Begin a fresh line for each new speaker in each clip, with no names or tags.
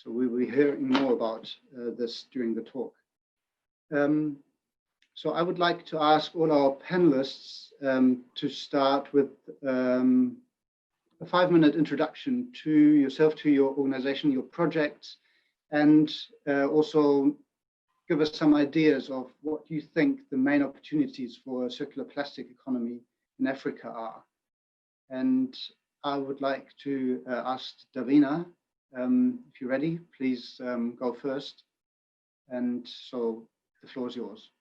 So we will be hearing more about this during the talk. So I would like to ask all our panelists to start with a 5-minute introduction to yourself, to your organization, your projects, and also give us some ideas of what you think the main opportunities for a circular plastic economy in Africa are. And I would like to ask Davina, if you're ready, please go first. And so the floor is yours.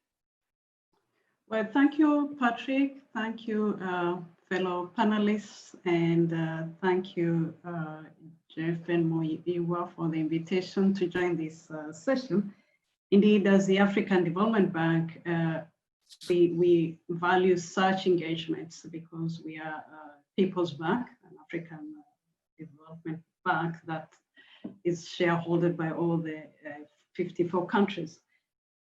Well, thank you, Patrick. Thank you, fellow panelists, and thank you, Jeff and Muyiwa, for the invitation to join this session. Indeed, as the African Development Bank, we value such engagements because we are a People's Bank, an African Development Bank that is shareholded by all the 54 countries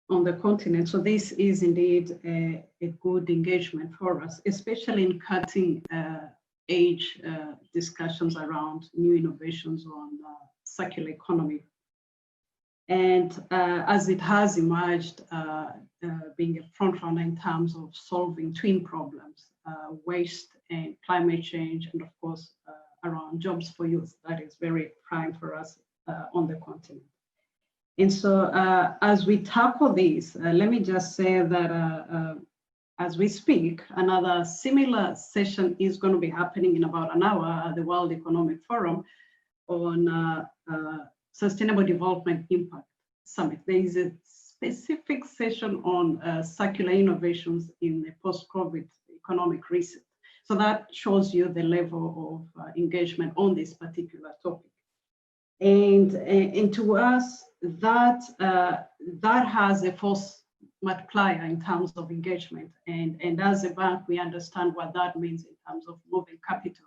on the continent. So this is indeed a good engagement for us, especially in cutting edge discussions around new innovations on circular economy. And as it has emerged, being a front runner in terms of solving twin problems, waste and climate change, and of course, around jobs for youth, that is very prime for us on the continent. And so as we tackle this, let me just say that as we speak, another similar session is going to be happening in about an hour at the World Economic Forum on Sustainable Development Impact Summit. There is a specific session on circular innovations in the post-COVID economic reset. So that shows you the level of engagement on this particular topic. And to us, that has a force multiplier in terms of engagement. And as a bank, we understand what that means in terms of moving capital,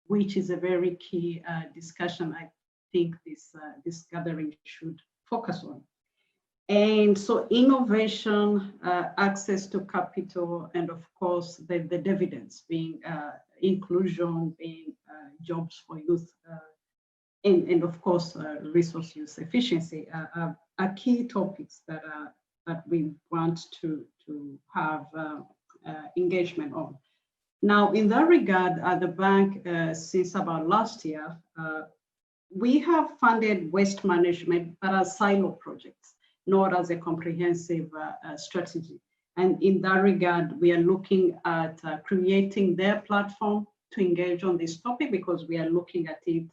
which is a very key discussion I think this gathering should focus on. And so innovation, access to capital, and of course, the dividends being inclusion, being jobs for youth, and of course, resource use efficiency are key topics that we want to have engagement on. Now, in that regard, at the bank, since about last year, we have funded waste management, but as silo projects, not as a comprehensive strategy. And in that regard, we are looking at creating their platform to engage on this topic, because we are looking at it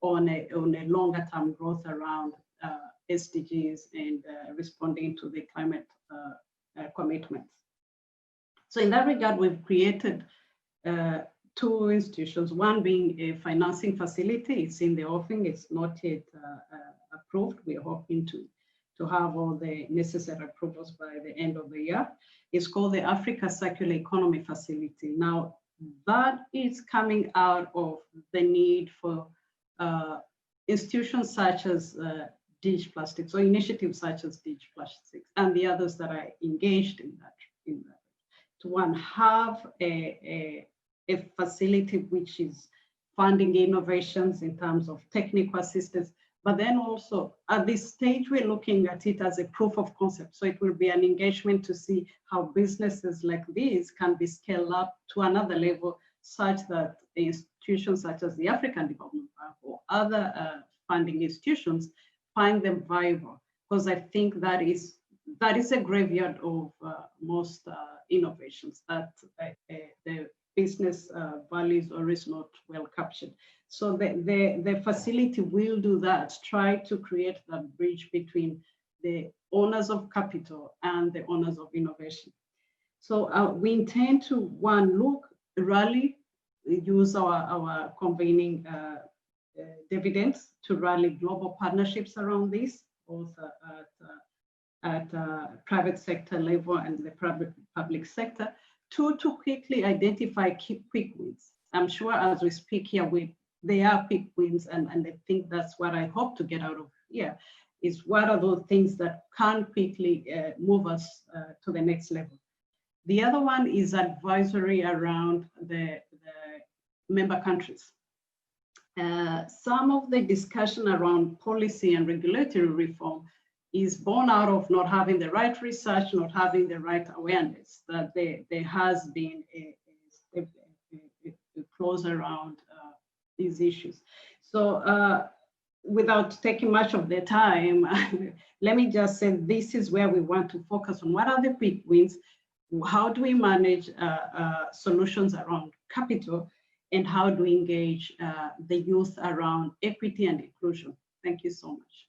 on a longer term growth around SDGs and responding to the climate commitments. So in that regard, we've created two institutions, one being a financing facility. It's in the offing, it's not yet approved. We're hoping to have all the necessary approvals by the end of the year. It's called the Africa Circular Economy Facility. Now, that is coming out of the need for institutions such as DigiPlastics, or initiatives such as DigiPlastics, and the others that are engaged in that to one, have a facility which is funding innovations in terms of technical assistance, but then also at this stage, we're looking at it as a proof of concept. So it will be an engagement to see how businesses like these can be scaled up to another level, such that institutions such as the African Development Bank or other funding institutions find them viable. Because I think that is a graveyard of most innovations, that the business values or is not well captured. So the facility will do that, try to create that bridge between the owners of capital and the owners of innovation. So we intend to, one, rally, use our convening dividends to rally global partnerships around this, both at private sector level and the public sector. Two, to quickly identify quick wins. I'm sure as we speak here, they are quick wins, and I think that's what I hope to get out of here, is what are those things that can quickly move us to the next level. The other one is advisory around the member countries. some of the discussion around policy and regulatory reform is born out of not having the right research, not having the right awareness, that there has been a close around these issues. So without taking much of the time, let me just say this is where we want to focus on what are the quick wins, how do we manage solutions around capital, and how do we engage the youth around equity and inclusion. Thank you so much.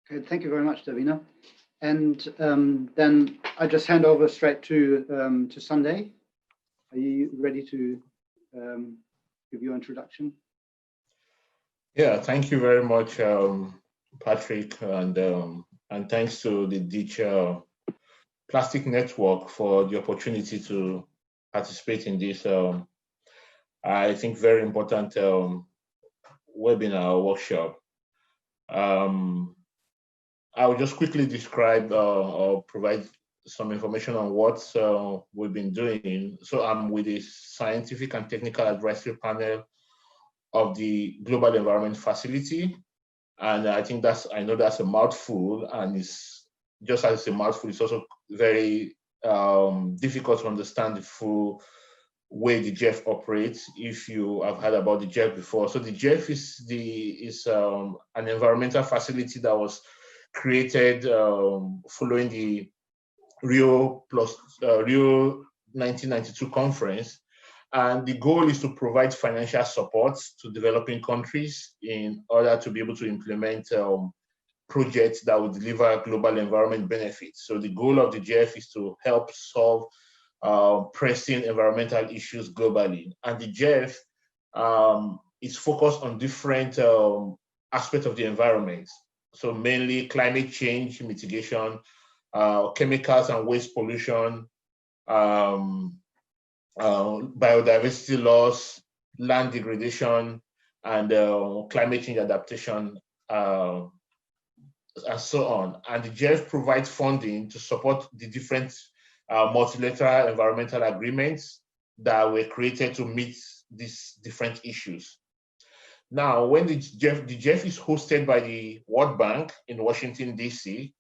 Okay, thank you very much, Davina. And then I just hand over straight to Sunday. Are you ready to give your introduction?
Yeah, thank you very much, Patrick, and thanks to the Ditch Plastic Network for the opportunity to participate in this, I think, very important webinar workshop. I will just quickly describe or provide some information on what we've been doing. So I'm with the Scientific and Technical Advisory Panel of the Global Environment Facility. And I think I know that's a mouthful, and it's just as it's a mouthful, it's also very difficult to understand the full way the GEF operates if you have heard about the GEF before. So the GEF is an environmental facility that was created following the Rio 1992 conference. And the goal is to provide financial support to developing countries in order to be able to implement projects that will deliver global environment benefits. So the goal of the GEF is to help solve pressing environmental issues globally. And the GEF is focused on different aspects of the environment. So mainly climate change mitigation, chemicals and waste pollution, biodiversity loss, land degradation, and climate change adaptation, and so on. And the GEF provides funding to support the different multilateral environmental agreements that were created to meet these different issues. Now, when the GEF is hosted by the World Bank in Washington, D.C.,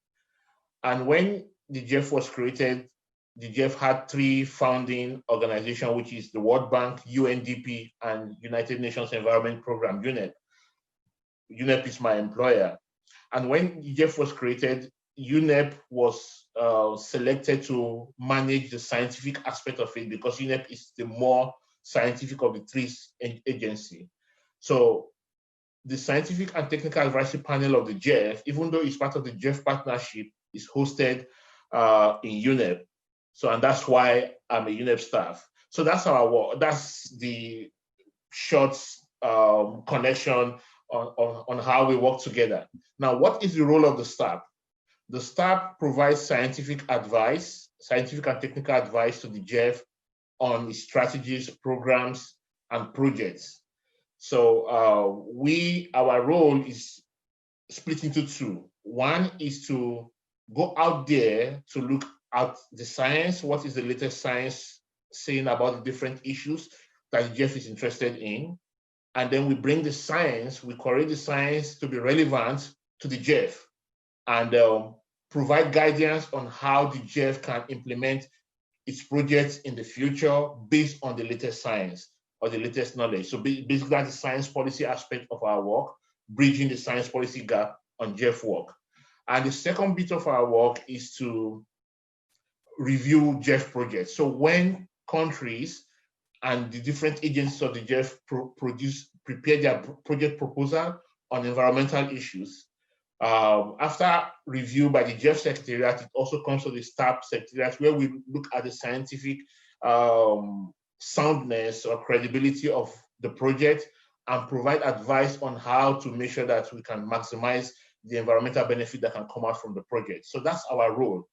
and when the GEF was created, the GEF had three founding organizations, which is the World Bank, UNDP, and United Nations Environment Program, UNEP. UNEP is my employer. And when the GEF was created, UNEP was selected to manage the scientific aspect of it because UNEP is the more scientific of the three agencies. So the Scientific and Technical Advisory Panel of the GEF, even though it's part of the GEF partnership, is hosted in UNEP. So, and that's why I'm a UNEP staff. So that's our work. That's the short connection on how we work together. Now, what is the role of the staff? The staff provides scientific advice, scientific and technical advice to the GEF on its strategies, programs, and projects. So our role is split into two. One is to go out there to look at the science, what is the latest science saying about the different issues that GEF is interested in. And then we bring the science, we correlate the science to be relevant to the GEF and provide guidance on how the GEF can implement its projects in the future based on the latest science or the latest knowledge. So basically that's the science policy aspect of our work, bridging the science policy gap on GEF work. And the second bit of our work is to review GEF projects. So when countries and the different agencies of the GEF prepare their project proposal on environmental issues, after review by the GEF Secretariat, it also comes to the staff secretariat where we look at the scientific soundness or credibility of the project and provide advice on how to make sure that we can maximize the environmental benefit that can come out from the project. So that's our role.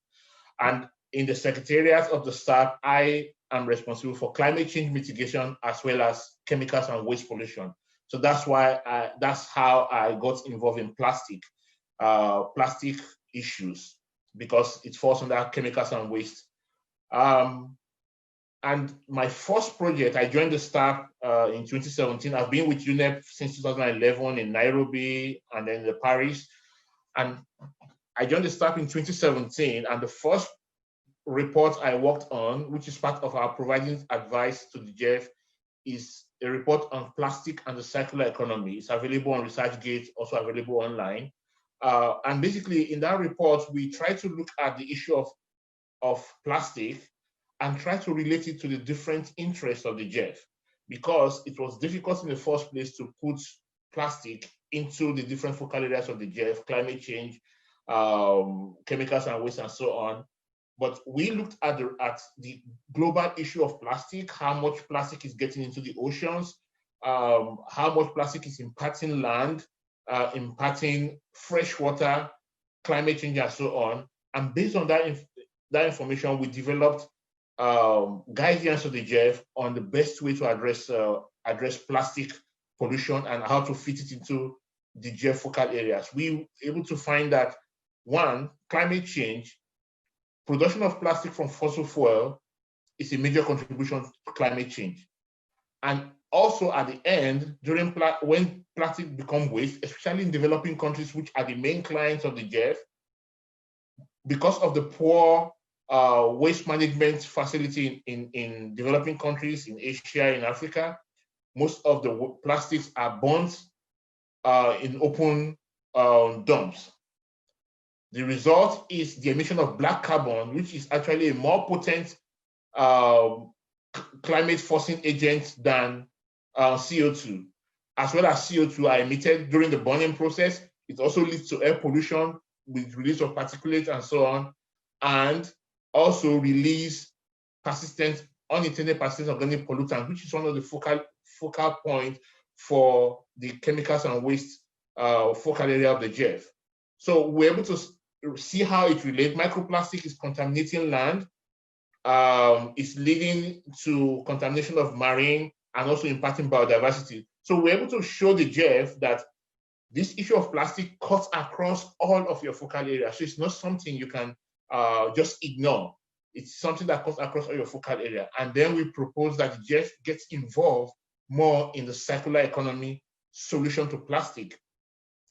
And in the secretariat of the staff, I am responsible for climate change mitigation as well as chemicals and waste pollution. So that's how I got involved in plastic issues, because it falls under chemicals and waste. And my first project, I joined the staff in 2017. I've been with UNEP since 2011 in Nairobi and then in Paris. And I joined the staff in 2017. And the first report I worked on, which is part of our providing advice to the GEF, is a report on plastic and the circular economy. It's available on ResearchGate, also available online. And basically in that report, we try to look at the issue of plastic and try to relate it to the different interests of the GEF, because it was difficult in the first place to put plastic into the different focal areas of the GEF, climate change, chemicals and waste and so on. But we looked at the global issue of plastic, how much plastic is getting into the oceans, how much plastic is impacting land, impacting fresh water, climate change and so on. And based on that information, we developed guidance to the GEF on the best way to address plastic pollution and how to fit it into the GEF focal areas. We were able to find that, one, climate change, production of plastic from fossil fuel is a major contribution to climate change. And also at the end, when plastic becomes waste, especially in developing countries, which are the main clients of the GEF, because of the poor waste management facility in developing countries, in Asia, in Africa, most of the plastics are burnt in open dumps. The result is the emission of black carbon, which is actually a more potent climate forcing agent than CO2. As well as CO2 are emitted during the burning process. It also leads to air pollution with release of particulates and so on, and also release unintended persistent organic pollutants, which is one of the focal point for the chemicals and waste focal area of the GEF. So we're able to see how it relates. Microplastic is contaminating land, it's leading to contamination of marine and also impacting biodiversity. So we're able to show the GEF that this issue of plastic cuts across all of your focal areas. So it's not something you can just ignore. It's something that cuts across all your focal area. And then we propose that the GEF gets involved more in the circular economy solution to plastic.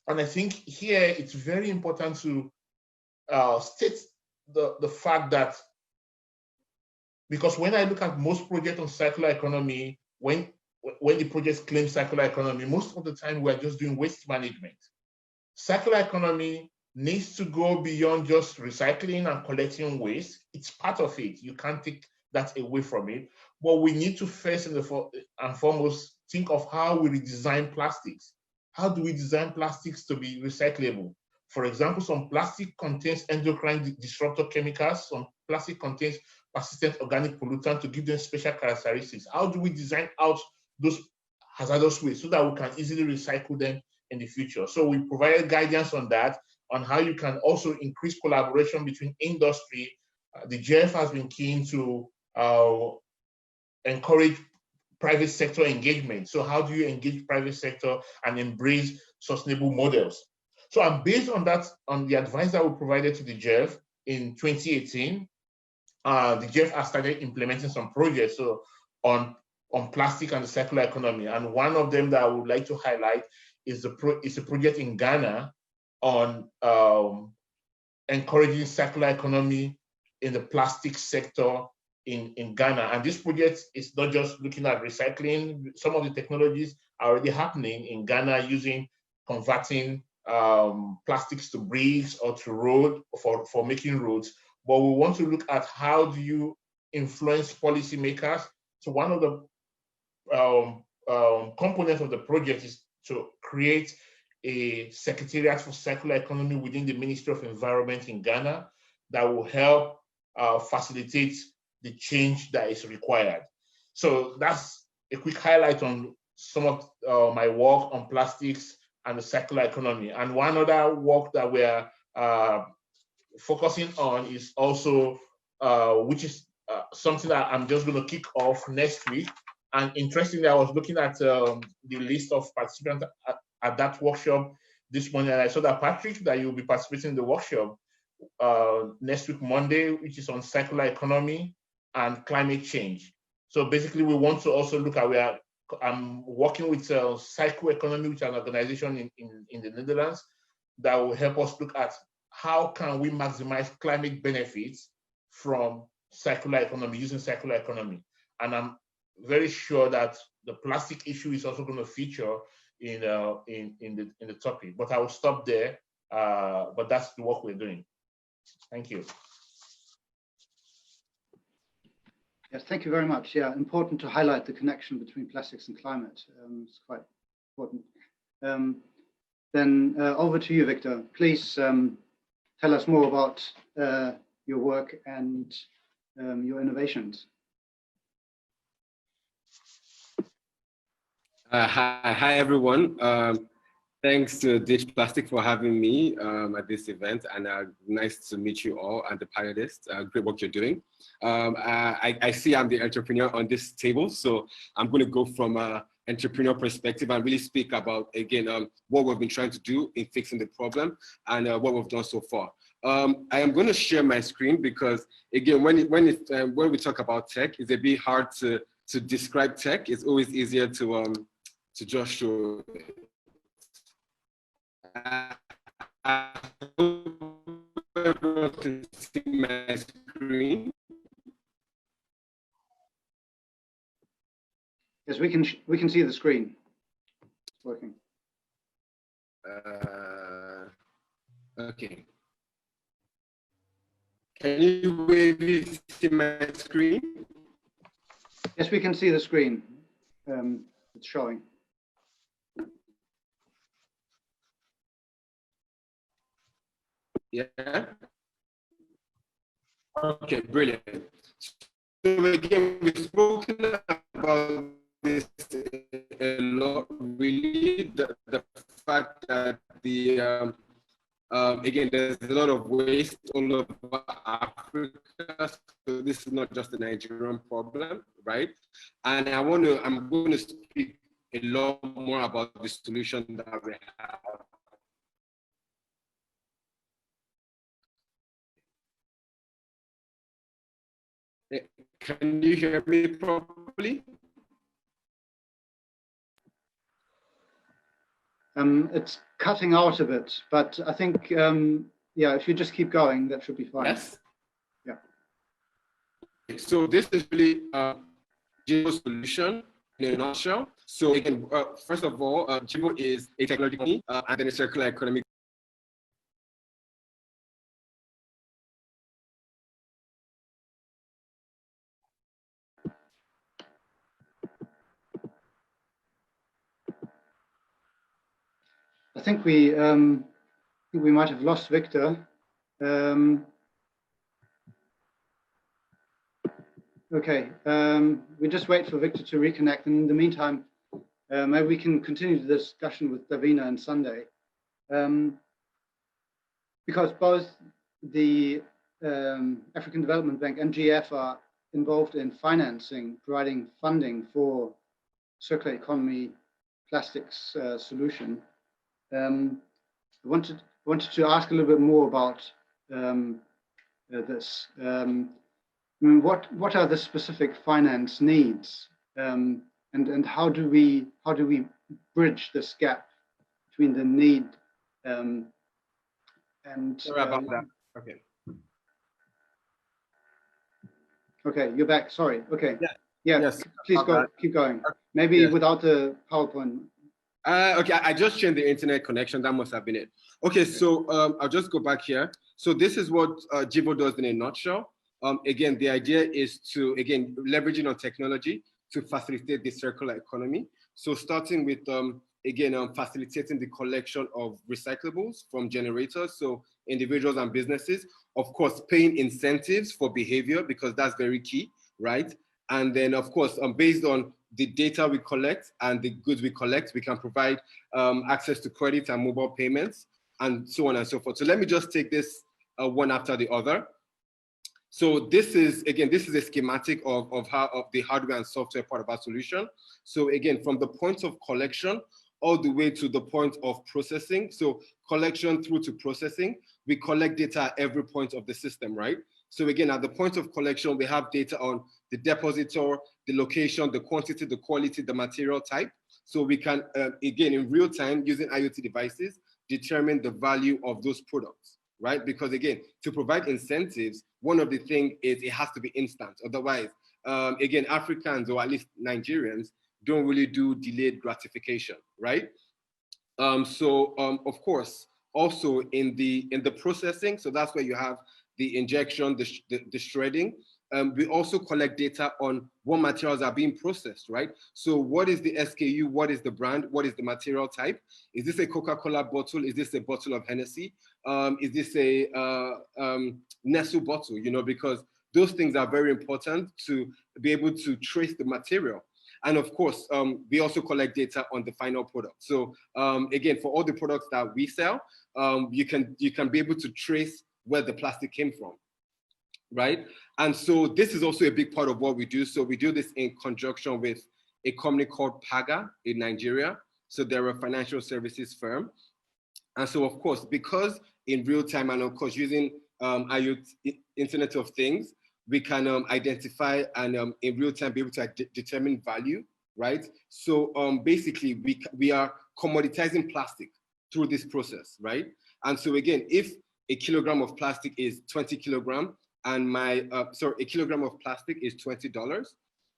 And I think here it's very important to state the fact that, because when I look at most projects on circular economy, when the projects claim circular economy, most of the time we're just doing waste management. Circular economy needs to go beyond just recycling and collecting waste. It's part of it. You can't take that away from it. But we need to first and foremost think of how we redesign plastics. How do we design plastics to be recyclable? For example, some plastic contains endocrine disruptor chemicals, some plastic contains persistent organic pollutant to give them special characteristics. How do we design out those hazardous waste so that we can easily recycle them in the future? So we provided guidance on that, on how you can also increase collaboration between industry. The GEF has been keen to encourage private sector engagement. So how do you engage private sector and embrace sustainable models? So and based on that, on the advice that we provided to the GEF in 2018, the GEF has started implementing some projects on plastic and the circular economy. And one of them that I would like to highlight is a project in Ghana on encouraging circular economy in the plastic sector in Ghana. And this project is not just looking at recycling. Some of the technologies are already happening in Ghana, converting plastics to bricks or to road for making roads. But we want to look at how do you influence policymakers. So one of the components of the project is to create a secretariat for circular economy within the Ministry of Environment in Ghana that will help facilitate the change that is required. So that's a quick highlight on some of my work on plastics and the circular economy. And one other work that we're focusing on is also, which is something that I'm just going to kick off next week. And interestingly, I was looking at the list of participants at that workshop this morning, and I saw that Patrick, that you'll be participating in the workshop next week, Monday, which is on circular economy and climate change. So basically, we want to also look at, I'm working with Cycle Economy, which is an organization in the Netherlands that will help us look at how can we maximize climate benefits from circular economy, using circular economy. And I'm very sure that the plastic issue is also going to feature in the topic. But I will stop there. But that's the work we're doing. Thank you.
Yes, thank you very much. Yeah, important to highlight the connection between plastics and climate. It's quite important. Then over to you, Victor. Please tell us more about your work and your innovations.
Hi everyone. Thanks to Ditch Plastic for having me at this event, and nice to meet you all and the panelists. Great work you're doing. I see I'm the entrepreneur on this table, so I'm going to go from an entrepreneur perspective and really speak about, again, what we've been trying to do in fixing the problem and what we've done so far. I am going to share my screen because, again, when we talk about tech, it's a bit hard to describe tech. It's always easier to just show. I hope everyone can see my screen.
Yes, we can see the screen. It's working.
Okay. Can you maybe see my screen?
Yes, we can see the screen. It's showing.
Yeah. Okay, brilliant. So again, we've spoken about this a lot, really, the fact that again, there's a lot of waste all over Africa, so this is not just a Nigerian problem, right? And I'm going to speak a lot more about the solution that we have. Can you hear me properly?
It's cutting out a bit, but I think, yeah, if you just keep going, that should be fine.
Yes.
Yeah.
So this is really Jivo's solution in a nutshell. So again, first of all, Jivo is a technology company and then a circular economy.
I think we might have lost Victor. Okay, we just wait for Victor to reconnect. And in the meantime, maybe we can continue the discussion with Davina and Sunday. Because both the African Development Bank and GF are involved in providing funding for circular economy plastics solution. I wanted to ask a little bit more about this. I mean, what are the specific finance needs, and how do we bridge this gap between the need and
Sorry about that. Okay.
Okay, you're back. Sorry. Okay.
Yeah.
Yes. Please go. Keep going. Maybe
yes.
Without the PowerPoint.
Okay, I just changed the internet connection. That must have been it. Okay, so I'll just go back here. So this is what Jivo does in a nutshell. Again, the idea is to, again, leveraging on technology to facilitate the circular economy. So starting with, again, facilitating the collection of recyclables from generators, so individuals and businesses, of course, paying incentives for behavior, because that's very key, right? And then, of course, based on the data we collect and the goods we collect, we can provide access to credit and mobile payments and so on and so forth. So let me just take this one after the other. So this is, again, this is a schematic of the hardware and software part of our solution. So again, from the point of collection all the way to the point of processing. So collection through to processing, we collect data at every point of the system, right? So again, at the point of collection, we have data on the depositor, the location, the quantity, the quality, the material type. So we can, again, in real time, using IoT devices, determine the value of those products, right? Because again, to provide incentives, one of the things is it has to be instant. Otherwise, again, Africans, or at least Nigerians, don't really do delayed gratification, right? Of course, also in the processing, so that's where you have the injection, the shredding. We also collect data on what materials are being processed, right? So what is the SKU? What is the brand? What is the material type? Is this a Coca-Cola bottle? Is this a bottle of Hennessy? Is this a Nestle bottle? You know, because those things are very important to be able to trace the material. And of course, we also collect data on the final product. So again, for all the products that we sell, you can be able to trace where the plastic came from, right? And so this is also a big part of what we do. So we do this in conjunction with a company called Paga in Nigeria. So they're a financial services firm. And so of course, because in real time, and of course using IoT, Internet of Things, we can identify and in real time be able to determine value, right? So basically we are commoditizing plastic through this process, right? And so again, if a kilogram of plastic is 20 kilograms and my, a kilogram of plastic is $20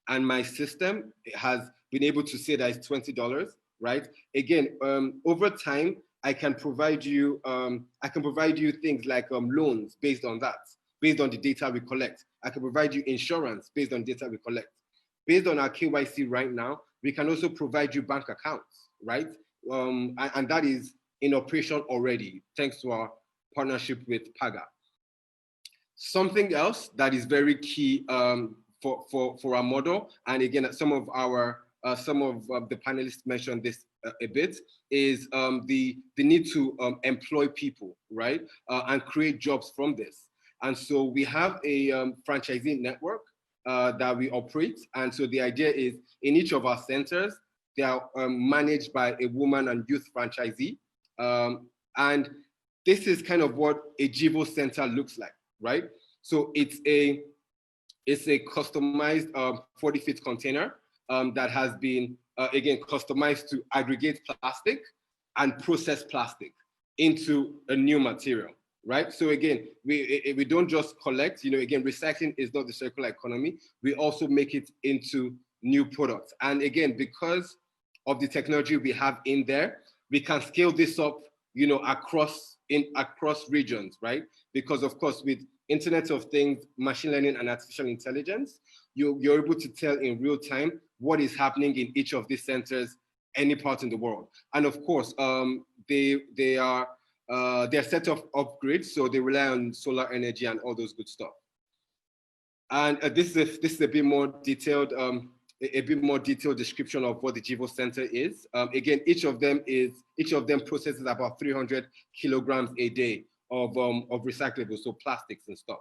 and my system has been able to say that it's $20, right? Again, over time, I can provide you things like loans based on that, based on the data we collect. I can provide you insurance based on data we collect. Based on our KYC right now, we can also provide you bank accounts, right? And that is in operation already, thanks to our partnership with Paga. Something else that is very key for our model, and again, some of the panelists mentioned this a bit, is the need to employ people, right? And create jobs from this. And so we have a franchising network that we operate. And so the idea is in each of our centers, they are managed by a woman and youth franchisee. And this is kind of what a Jivo center looks like, right? So it's a customized 40-feet container that has been, again, customized to aggregate plastic and process plastic into a new material, right? So again, we don't just collect, you know, again, recycling is not the circular economy. We also make it into new products. And again, because of the technology we have in there, we can scale this up, you know, across regions, right? Because of course, with Internet of Things, machine learning and artificial intelligence, you're able to tell in real time what is happening in each of these centers, any part in the world. And of course, they're set off grid, so they rely on solar energy and all those good stuff. And this is a bit more detailed, description of what the Jivo Center is. Again, each of them processes about 300 kilograms a day of recyclables, so plastics and stuff.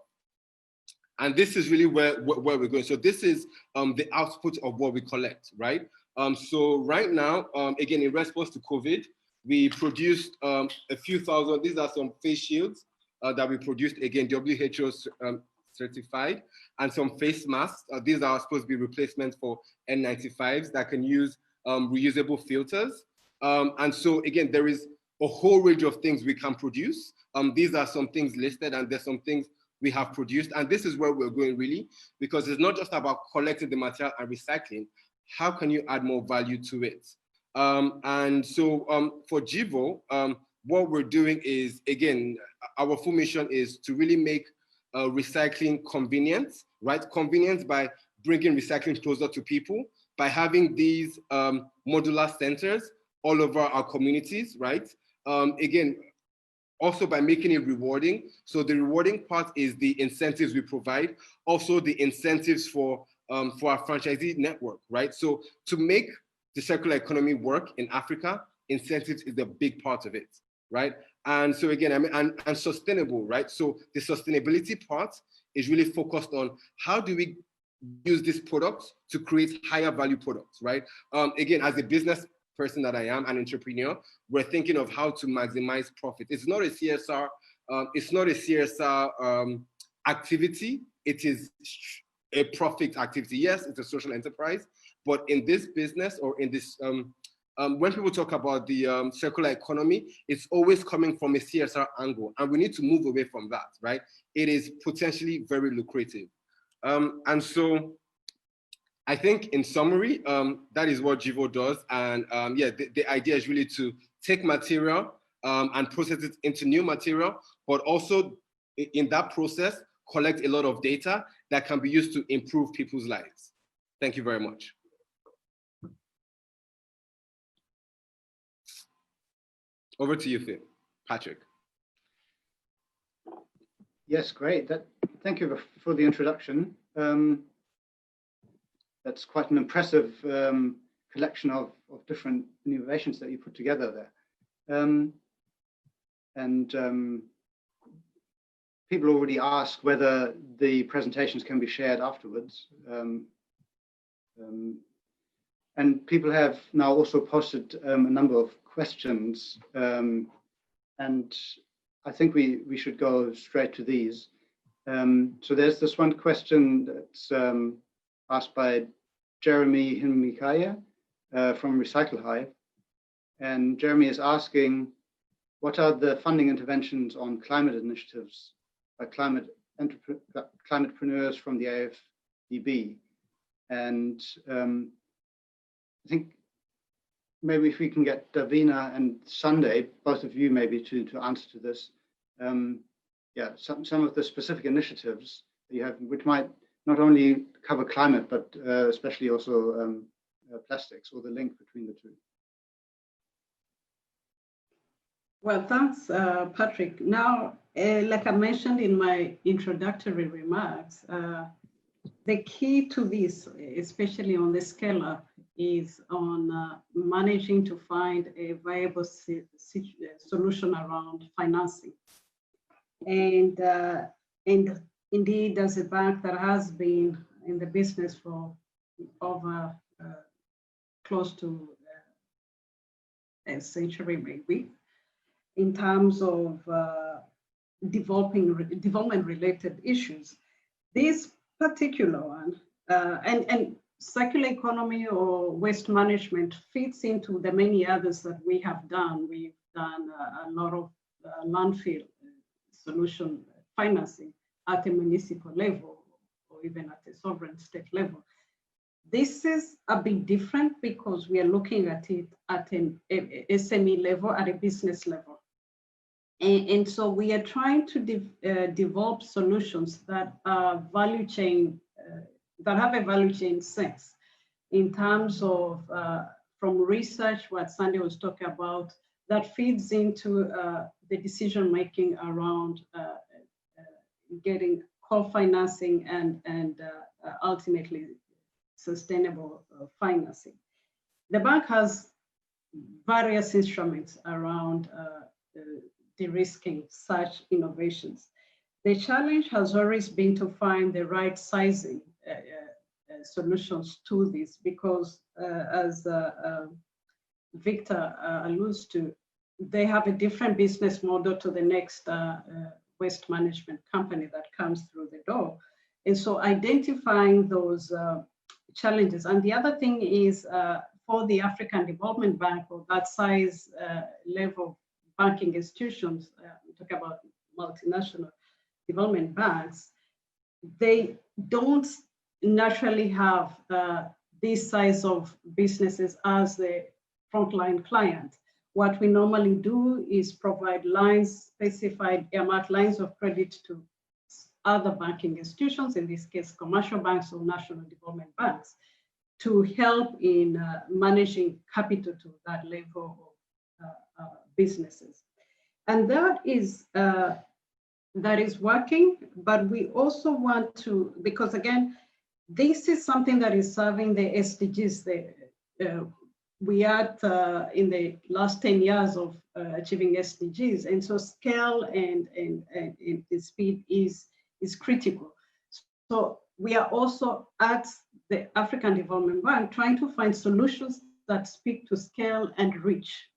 And this is really where we're going. So this is the output of what we collect, right? So right now, again, in response to COVID, we produced a few thousand. These are some face shields that we produced, again, WHO certified, and some face masks. These are supposed to be replacements for N95s that can use reusable filters. And so again, there is a whole range of things we can produce. These are some things listed, and there's some things we have produced. And this is where we're going really, because it's not just about collecting the material and recycling. How can you add more value to it? And so for Jivo, what we're doing is, again, our full mission is to really make recycling convenient, right? Convenience by bringing recycling closer to people, by having these modular centers all over our communities, right? Again, also by making it rewarding. So the rewarding part is the incentives we provide, also the incentives for our franchisee network, right? So to make the circular economy work in Africa, incentives is a big part of it, right? And so again, I mean, and sustainable, right? So the sustainability part is really focused on how do we use these products to create higher value products, right? Again, as a business person that I am, an entrepreneur, we're thinking of how to maximize profit. It's not a CSR, activity. It is a profit activity. Yes, it's a social enterprise, but in this business or in this, when people talk about the circular economy, it's always coming from a CSR angle, and we need to move away from that, right? It is potentially very lucrative. And so I think in summary, that is what Jivo does. And yeah, the idea is really to take material and process it into new material, but also in that process, collect a lot of data that can be used to improve people's lives. Thank you very much. Over to you, Phil. Patrick.
Yes, great. Thank you for the introduction. That's quite an impressive collection of different innovations that you put together there. People already ask whether the presentations can be shared afterwards. And people have now also posted a number of questions, and I think we should go straight to these. So there's this one question that's asked by Jeremy Himikaya from Recycle Hive. And Jeremy is asking, what are the funding interventions on climate initiatives by climatepreneurs from the AFDB? And I think maybe if we can get Davina and Sunday, both of you maybe to answer to this. Yeah, some of the specific initiatives that you have, which might not only cover climate, but especially also plastics, or the link between the two.
Well, thanks, Patrick. Now, like I mentioned in my introductory remarks, the key to this, especially on the scale up, is on managing to find a viable solution around financing. And indeed, as a bank that has been in the business for over close to a century, maybe, in terms of development-related issues, this particular one, and circular economy or waste management fits into the many others that we have done. We've done a lot of landfill solution financing at a municipal level or even at a sovereign state level. This is a bit different because we are looking at it at an SME level, at a business level. And so we are trying to develop solutions that are value chain, that have a value chain sense in terms of from research, what Sandy was talking about, that feeds into the decision making around getting co-financing and ultimately sustainable financing. The bank has various instruments around de-risking such innovations. The challenge has always been to find the right sizing solutions to this, because as Victor alludes to, they have a different business model to the next waste management company that comes through the door. And so identifying those challenges. And the other thing is for the African Development Bank, or that size level banking institutions, we talk about multinational development banks, they don't naturally have this size of businesses as the frontline client. What we normally do is provide lines, specified earmarked lines of credit to other banking institutions, in this case, commercial banks or national development banks, to help in managing capital to that level of businesses. And that is working, but we also want to, because again, this is something that is serving the SDGs. We are in the last 10 years of achieving SDGs, and so scale and speed is critical. So we are also at the African Development Bank trying to find solutions that speak to scale and reach.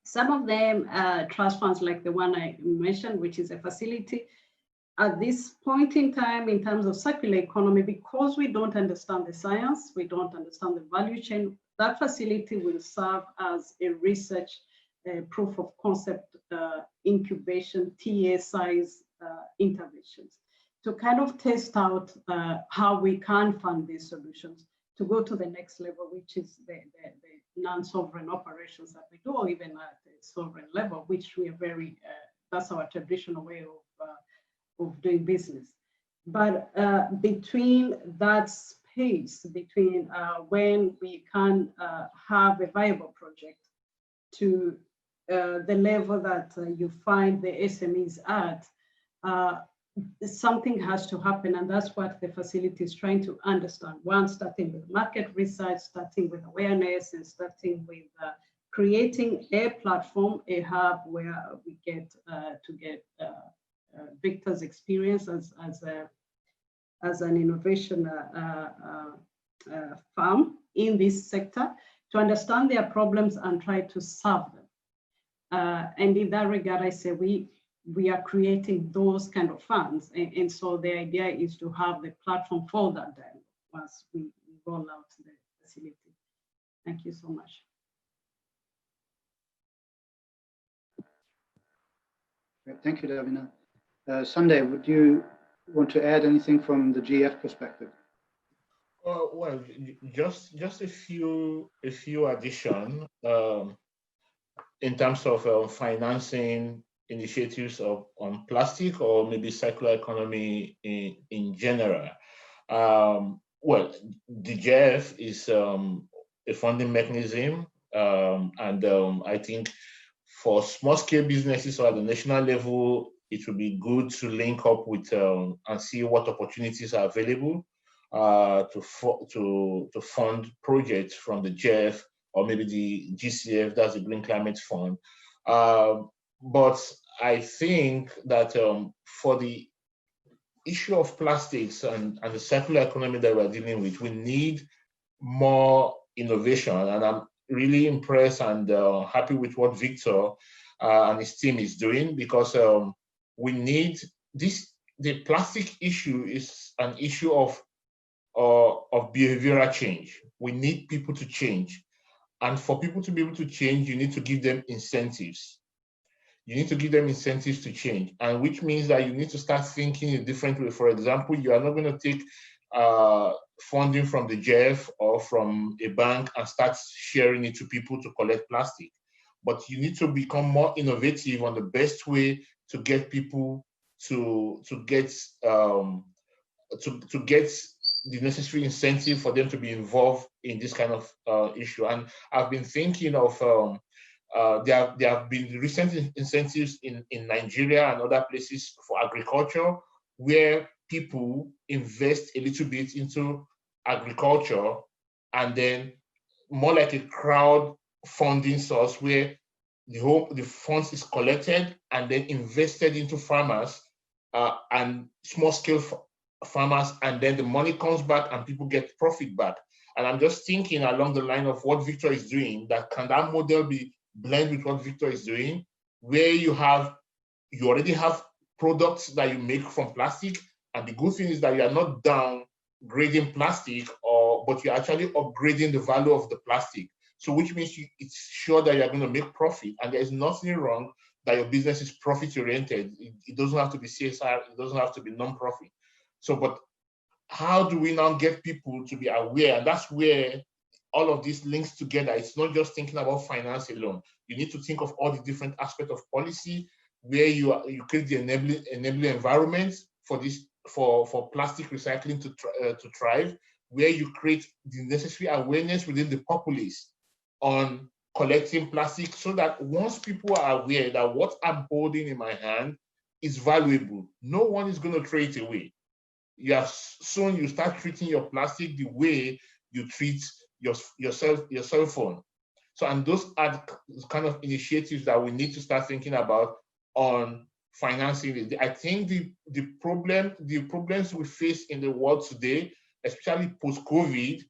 Some of them trust funds like the one I mentioned, which is a facility, at this point in time, in terms of circular economy, because we don't understand the science, we don't understand the value chain, that facility will serve as a research proof of concept incubation, TA size interventions to kind of test out how we can fund these solutions to go to the next level, which is the non-sovereign operations that we do, or even at the sovereign level, which we are very, that's our traditional way of doing business. But between that space, between when we can have a viable project to the level that you find the SMEs at, something has to happen, and that's what the facility is trying to understand. One, starting with market research, starting with awareness, and starting with creating a platform, a hub where we get to get Victor's experience as an innovation firm in this sector to understand their problems and try to solve them. And in that regard, I say we are creating those kind of funds. And so the idea is to have the platform for that then once we roll out the facility. Thank you so much.
Great. Thank you, Davina. Sunday, would you want to add anything from the GF perspective?
Well, just a few additions in terms of financing initiatives on plastic or maybe circular economy in general. Well, the GF is a funding mechanism, and I think for small-scale businesses or at the national level, it would be good to link up with and see what opportunities are available to fund projects from the GF or maybe the GCF, that's the Green Climate Fund. But I think that for the issue of plastics and the circular economy that we're dealing with, we need more innovation. And I'm really impressed and happy with what Victor and his team is doing, because we need this. The plastic issue is an issue of behavioral change. We need people to change. And for people to be able to change, you need to give them incentives. You need to give them incentives to change, and which means that you need to start thinking in a different way. For example, you are not going to take funding from the GF or from a bank and start sharing it to people to collect plastic. But you need to become more innovative on the best way to get people to get the necessary incentive for them to be involved in this kind of issue. And I've been thinking of there have been recent incentives in Nigeria and other places for agriculture, where people invest a little bit into agriculture, and then more like a crowd funding source where the funds is collected and then invested into farmers and small scale farmers, and then the money comes back and people get profit back. And I'm just thinking along the line of what Victor is doing, that can that model be blend with what Victor is doing, where you already have products that you make from plastic, and the good thing is that you are not downgrading plastic, but you're actually upgrading the value of the plastic. So which means it's sure that you're going to make profit, and there's nothing wrong that your business is profit oriented. It doesn't have to be CSR, it doesn't have to be non-profit. So, but how do we now get people to be aware? And that's where all of this links together. It's not just thinking about finance alone. You need to think of all the different aspects of policy, where you create the enabling environments for this for plastic recycling to thrive, where you create the necessary awareness within the populace on collecting plastic, so that once people are aware that what I'm holding in my hand is valuable, no one is going to throw it away. Soon you start treating your plastic the way you treat your cell phone. So, and those are the kind of initiatives that we need to start thinking about on financing it. I think the problems we face in the world today, especially post-COVID,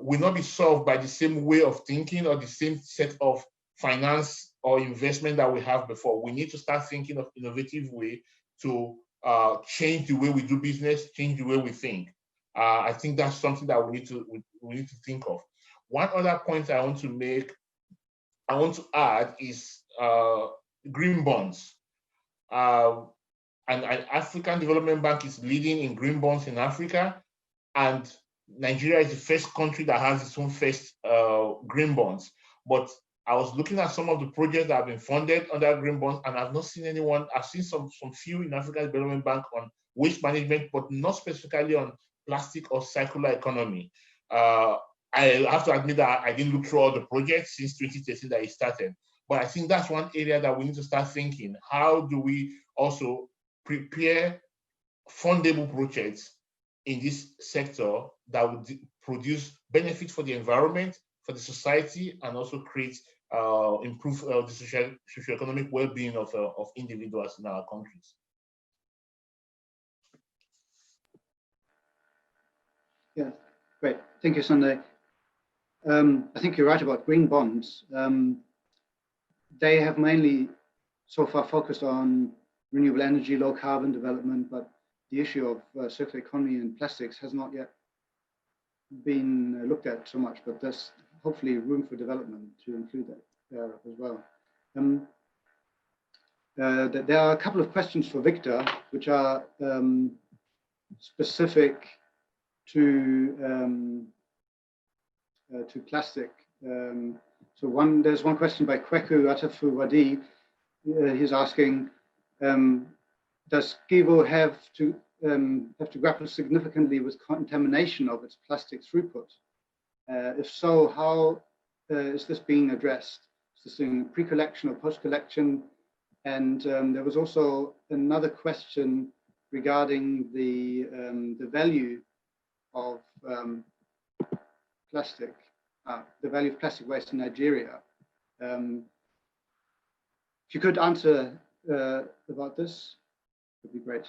will not be solved by the same way of thinking or the same set of finance or investment that we have before. We need to start thinking of innovative way to change the way we do business, change the way we think. I think that's something that we need to think of. One other point I want to add is green bonds. And an African Development Bank is leading in green bonds in Africa, and Nigeria is the first country that has its own first green bonds. But I was looking at some of the projects that have been funded under green bonds, and I've not seen anyone. I've seen some few in African Development Bank on waste management, but not specifically on plastic or circular economy. I have to admit that I didn't look through all the projects since 2013 that it started. But I think that's one area that we need to start thinking. How do we also prepare fundable projects in this sector that would produce benefits for the environment, for the society, and also create improve the socio-economic well-being of individuals in our countries.
Yeah, great. Thank you, Sunday. I think you're right about green bonds. They have mainly so far focused on renewable energy, low carbon development, but the issue of circular economy and plastics has not yet been looked at so much, but there's hopefully room for development to include that there as well. There are a couple of questions for Victor, which are specific to plastic. So there's one question by Kweku Atafu Wadi. He's asking, does Gevo have to grapple significantly with contamination of its plastic throughput? If so, how is this being addressed? Is this in pre-collection or post-collection? And there was also another question regarding the value of plastic, the value of plastic waste in Nigeria. If you could answer about this, would be great.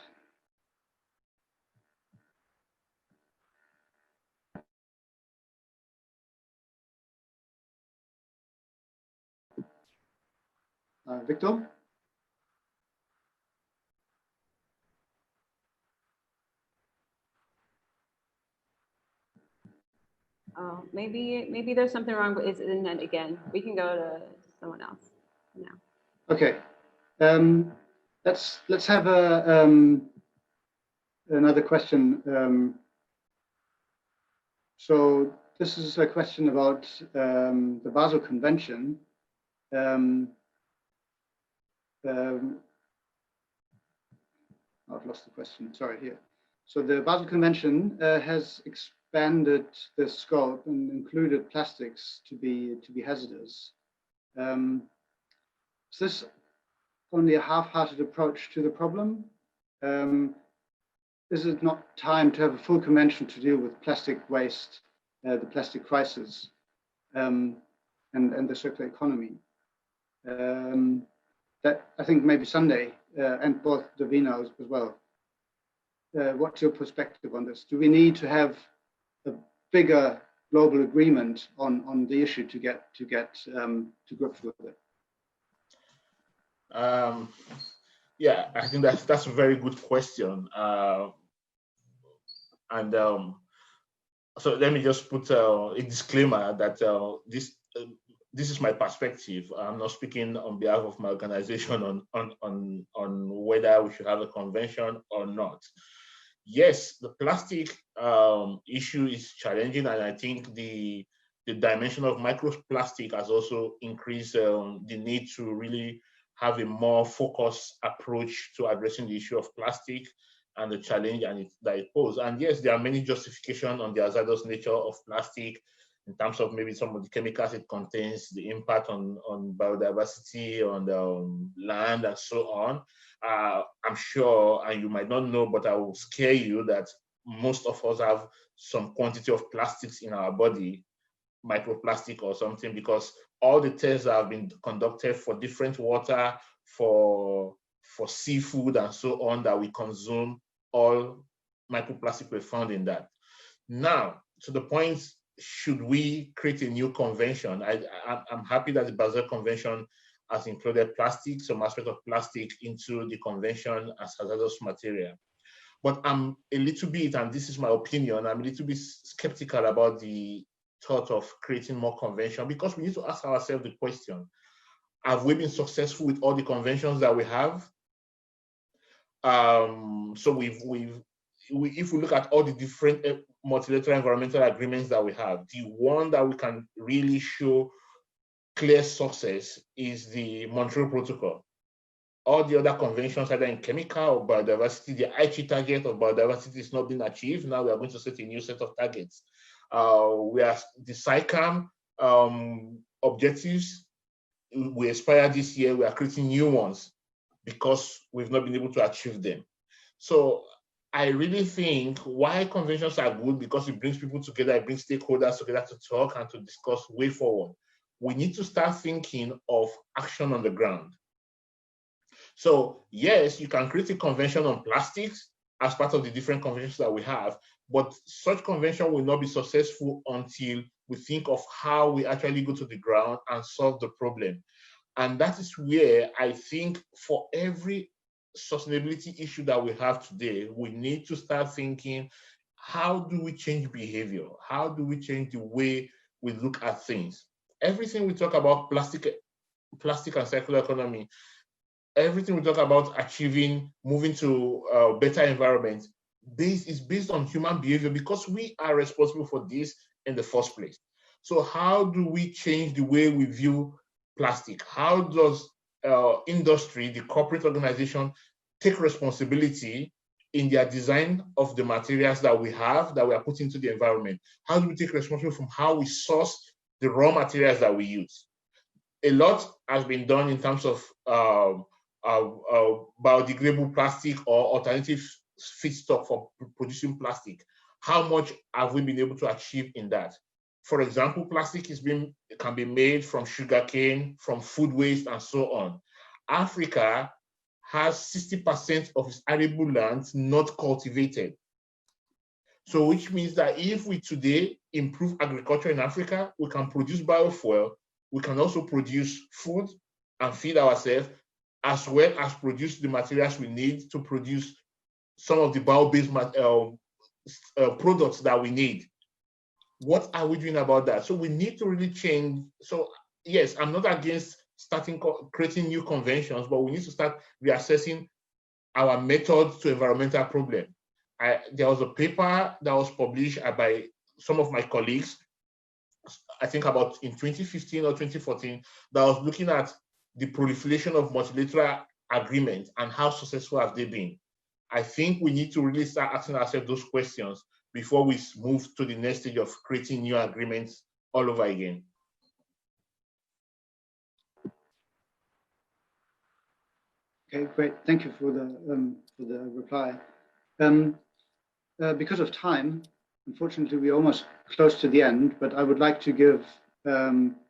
Victor?
Maybe there's something wrong with his internet again. We can go to someone else now.
Okay. Let's have another question. So this is a question about the Basel Convention. I've lost the question. Sorry, here. So the Basel Convention has expanded the scope and included plastics to be hazardous. Is this only a half-hearted approach to the problem? Is it not time to have a full convention to deal with plastic waste, the plastic crisis, and the circular economy? That I think maybe Sunday and both Davina as well. What's your perspective on this? Do we need to have a bigger global agreement on the issue to get to grips with it?
Yeah, I think that's a very good question. So let me just put a disclaimer that this is my perspective. I'm not speaking on behalf of my organization on whether we should have a convention or not. Yes, the plastic issue is challenging, and I think the dimension of microplastic has also increased the need to really have a more focused approach to addressing the issue of plastic and the challenge that it poses. And yes, there are many justifications on the hazardous nature of plastic in terms of maybe some of the chemicals it contains, the impact on biodiversity, on the land, and so on. I'm sure, and you might not know, but I will scare you that most of us have some quantity of plastics in our body, microplastic or something, because all the tests that have been conducted for different water, for seafood and so on that we consume, all microplastic were found in that. Now, to the point, should we create a new convention? I'm happy that the Basel Convention has included plastic, some aspect of plastic into the convention as hazardous material. But I'm a little bit, and this is my opinion, I'm a little bit skeptical about the thought of creating more convention, because we need to ask ourselves the question, have we been successful with all the conventions that we have? So if we look at all the different multilateral environmental agreements that we have, the one that we can really show clear success is the Montreal Protocol. All the other conventions, either in chemical or biodiversity, the Aichi target of biodiversity is not being achieved. Now we are going to set a new set of targets. We are the SciCam objectives. We expire this year. We are creating new ones because we've not been able to achieve them. So I really think why conventions are good, because it brings people together, it brings stakeholders together to talk and to discuss way forward. We need to start thinking of action on the ground. So yes, you can create a convention on plastics as part of the different conventions that we have, but such convention will not be successful until we think of how we actually go to the ground and solve the problem. And that is where I think for every sustainability issue that we have today, we need to start thinking, how do we change behavior? How do we change the way we look at things? Everything we talk about plastic and circular economy, everything we talk about achieving, moving to a better environment, is based on human behavior, because we are responsible for this in the first place. So how do we change the way we view plastic? How does industry, the corporate organization, take responsibility in their design of the materials that we have, that we are putting into the environment? How do we take responsibility from how we source the raw materials that we use? A lot has been done in terms of biodegradable plastic or alternative feedstock for producing plastic. How much have we been able to achieve in that? For example, plastic can be made from sugarcane, from food waste, and so on. Africa has 60% of its arable lands not cultivated. So which means that if we today improve agriculture in Africa, we can produce biofuel, we can also produce food and feed ourselves, as well as produce the materials we need to produce some of the bio-based products that we need. What are we doing about that? So we need to really change. So yes, I'm not against creating new conventions, but we need to start reassessing our methods to environmental problem. There was a paper that was published by some of my colleagues, I think about in 2015 or 2014, that was looking at the proliferation of multilateral agreements and how successful have they been. I think we need to really start asking ourselves those questions before we move to the next stage of creating new agreements all over again.
Okay, great. Thank you for the reply. Because of time, unfortunately, we're almost close to the end, but I would like to give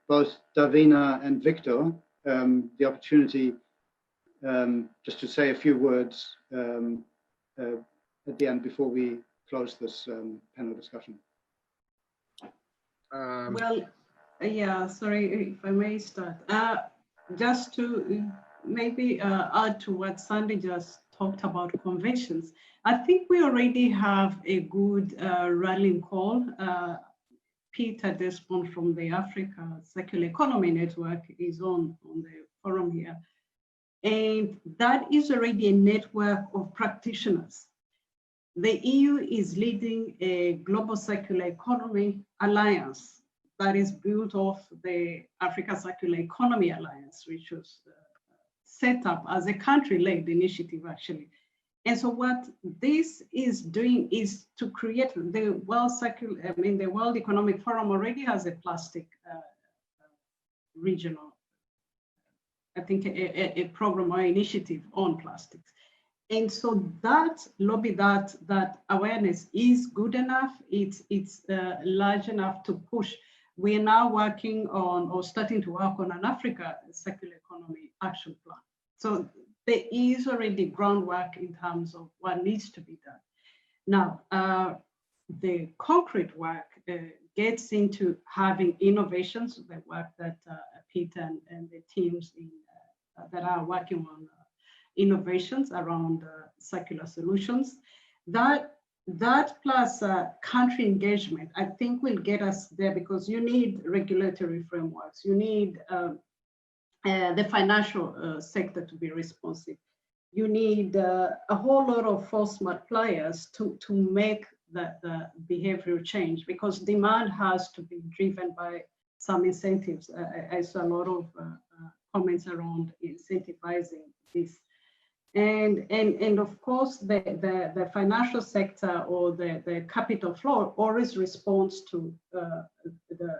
both Davina and Victor the opportunity just to say a few words at the end before we close this panel discussion.
Well, yeah, sorry if I may start. Just to maybe add to what Sandy just talked about conventions. I think we already have a good rallying call. Peter Despont from the Africa Circular Economy Network is on the forum here. And that is already a network of practitioners. The EU is leading a global circular economy alliance that is built off the Africa Circular Economy Alliance, which was set up as a country-led initiative, actually. And so what this is doing is to create the World Economic Forum already has a plastic regional, I think a program or initiative on plastics. And so that lobby, that awareness is good enough. It's large enough to push. We are now working on, or starting to work on, an Africa Circular Economy Action Plan. So there is already groundwork in terms of what needs to be done. Now, the concrete work gets into having innovations, the work that Peter and the teams in that are working on innovations around circular solutions. That plus country engagement, I think, will get us there, because you need regulatory frameworks. You need the financial sector to be responsive. You need a whole lot of force multipliers to make the behavioral change, because demand has to be driven by some incentives. I saw a lot of comments around incentivizing this. And of course, the financial sector or the capital flow always responds to the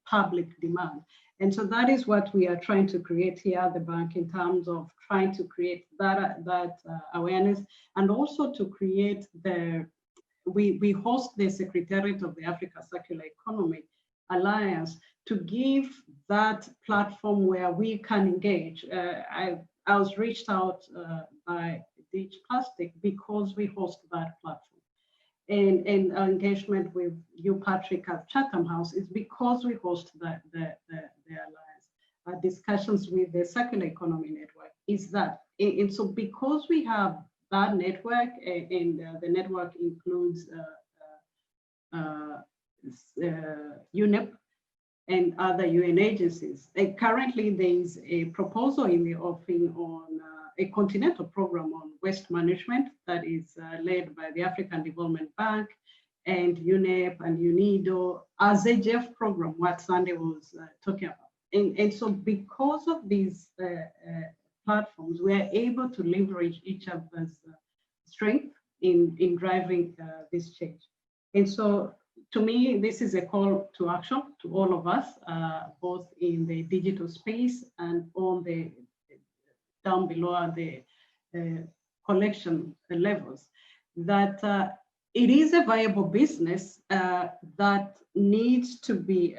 public demand. And so that is what we are trying to create here at the bank, in terms of trying to create that awareness, and also to create we host the Secretariat of the Africa Circular Economy Alliance to give that platform where we can engage. I was reached out by DH Plastic because we host that platform. And our engagement with you, Patrick, at Chatham House is because we host the alliance. Our discussions with the Circular Economy Network is that. And so because we have that network, and the network includes UNEP and other UN agencies. Currently, there is a proposal in the offing on a continental program on waste management that is led by the African Development Bank and UNEP and UNIDO as a GEF program, what Sandy was talking about. And so because of these platforms, we are able to leverage each other's strength in driving this change. And so to me, this is a call to action to all of us, both in the digital space and on the down below at the collection levels, that it is a viable business that needs to be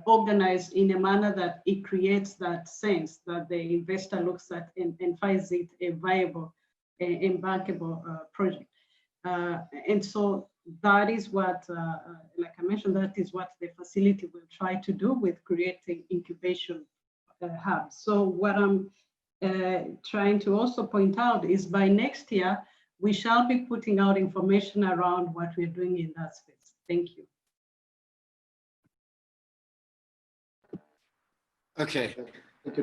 organized in a manner that it creates that sense that the investor looks at and finds it a viable, embarkable project. And so that is what, like I mentioned, that is what the facility will try to do with creating incubation hubs. So what I'm trying to also point out is by next year, we shall be putting out information around what we're doing in that space. Thank you.
Okay,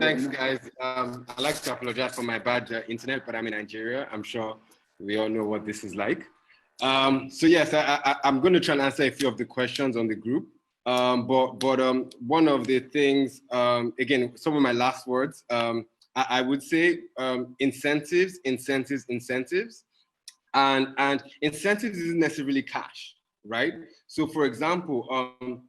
thanks guys. I'd like to apologize for my bad internet, but I'm in Nigeria. I'm sure we all know what this is like. So yes, I'm going to try and answer a few of the questions on the group. But one of the things, again, some of my last words, I would say incentives. And incentives isn't necessarily cash, right? So for example,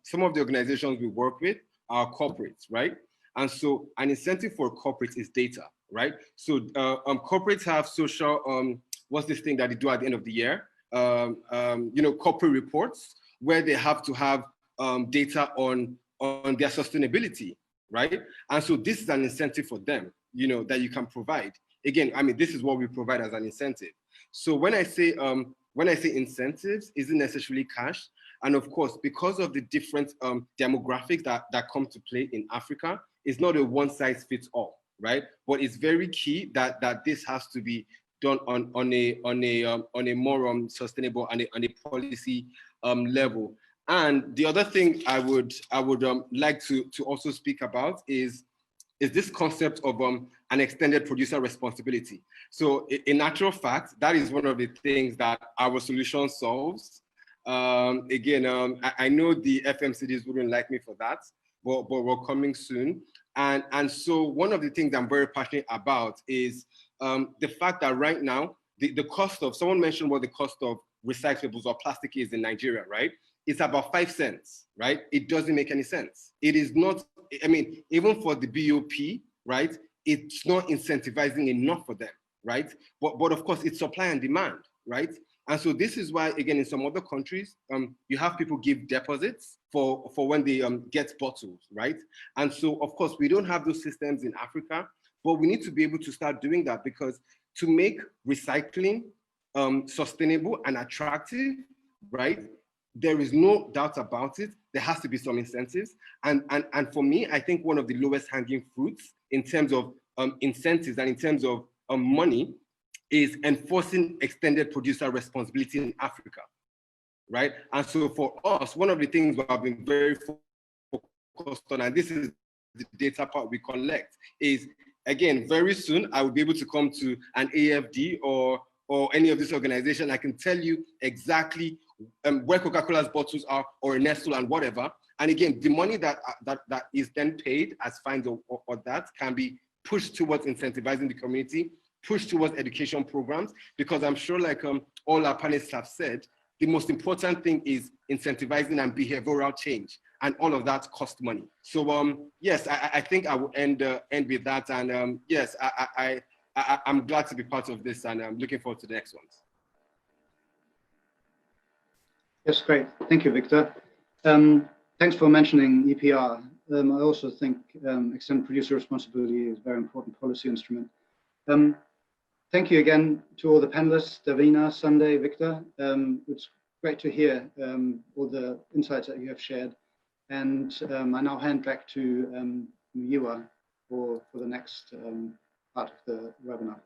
some of the organizations we work with are corporates, right? And so an incentive for corporates is data, right? So corporates have social, what's this thing that they do at the end of the year? Corporate reports where they have to have data on their sustainability, right? And so this is an incentive for them, that you can provide. Again, I mean, this is what we provide as an incentive. So when I say incentives, isn't necessarily cash. And of course, because of the different demographics that come to play in Africa, it's not a one size fits all, right? But it's very key that this has to be done on a more sustainable and a policy level. And the other thing I would like to also speak about is this concept of an extended producer responsibility. So in actual fact, that is one of the things that our solution solves. Again, I know the FMCDs wouldn't like me for that, but we're coming soon. And so one of the things I'm very passionate about is the fact that right now, the cost of, someone mentioned what the cost of recyclables or plastic is in Nigeria, right? It's about 5 cents, right? It doesn't make any sense. It is not, I mean, even for the BOP, right? It's not incentivizing enough for them, right? But of course, it's supply and demand, right? And so this is why, again, in some other countries, you have people give deposits for when they get bottles, right? And so, of course, we don't have those systems in Africa, but we need to be able to start doing that, because to make recycling sustainable and attractive, right? There is no doubt about it. there has to be some incentives. And for me, I think one of the lowest hanging fruits in terms of incentives and in terms of money is enforcing extended producer responsibility in Africa, right? And so for us, one of the things we have been very focused on, and this is the data part we collect, is again, very soon I will be able to come to an AFD or any of this organization. I can tell you exactly where Coca-Cola's bottles are, or Nestle and whatever. And again, the money that is then paid as fines or that can be pushed towards incentivizing the community, pushed towards education programs, because I'm sure, like all our panelists have said, the most important thing is incentivizing and behavioral change, and all of that costs money. So yes, I think I will end with that. And yes, I'm glad to be part of this, and I'm looking forward to the next ones.
Yes, great. Thank you, Victor. Thanks for mentioning EPR. I also think extended producer responsibility is a very important policy instrument. Thank you again to all the panelists, Davina, Sunday, Victor. It's great to hear all the insights that you have shared. And I now hand back to Miwa for the next part of the webinar.